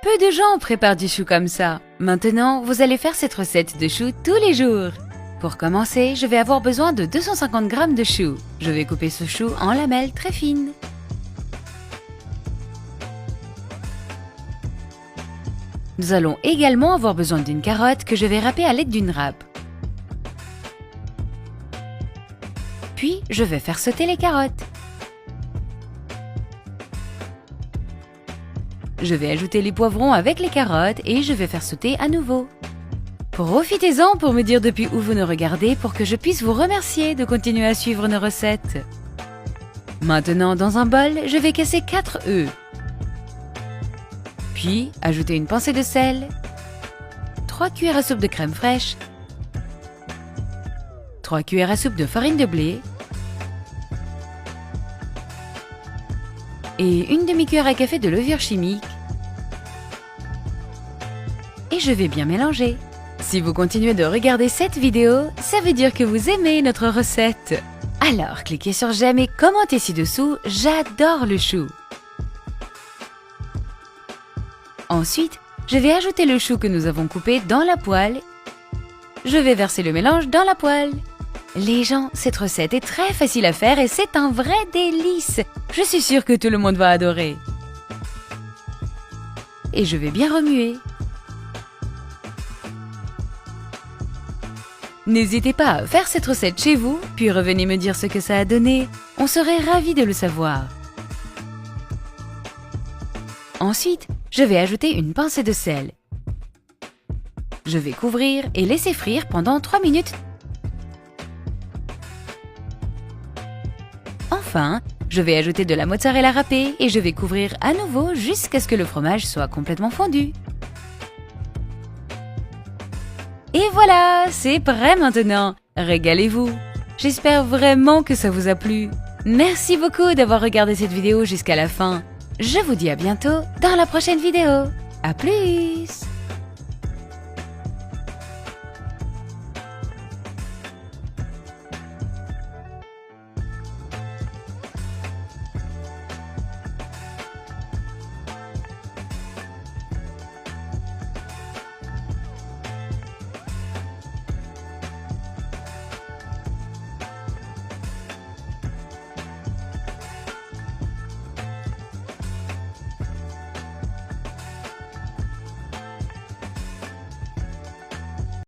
Peu de gens préparent du chou comme ça. Maintenant, vous allez faire cette recette de chou tous les jours. Pour commencer, je vais avoir besoin de 250 g de chou. Je vais couper ce chou en lamelles très fines. Nous allons également avoir besoin d'une carotte que je vais râper à l'aide d'une râpe. Puis, je vais faire sauter les carottes. Je vais ajouter les poivrons avec les carottes et je vais faire sauter à nouveau. Profitez-en pour me dire depuis où vous nous regardez pour que je puisse vous remercier de continuer à suivre nos recettes. Maintenant, dans un bol, je vais casser 4 œufs. Puis, ajouter une pincée de sel, 3 cuillères à soupe de crème fraîche, 3 cuillères à soupe de farine de blé et une demi-cuillère à café de levure chimique. Et je vais bien mélanger. Si vous continuez de regarder cette vidéo, ça veut dire que vous aimez notre recette. Alors, cliquez sur j'aime et commentez ci-dessous, j'adore le chou. Ensuite, je vais ajouter le chou que nous avons coupé dans la poêle. Je vais verser le mélange dans la poêle. Les gens, cette recette est très facile à faire et c'est un vrai délice. Je suis sûre que tout le monde va adorer. Et je vais bien remuer. N'hésitez pas à faire cette recette chez vous, puis revenez me dire ce que ça a donné. On serait ravis de le savoir. Ensuite, je vais ajouter une pincée de sel. Je vais couvrir et laisser frire pendant 3 minutes. Enfin, je vais ajouter de la mozzarella râpée et je vais couvrir à nouveau jusqu'à ce que le fromage soit complètement fondu. Et voilà, c'est prêt maintenant. Régalez-vous. J'espère vraiment que ça vous a plu. Merci beaucoup d'avoir regardé cette vidéo jusqu'à la fin. Je vous dis à bientôt dans la prochaine vidéo. À plus!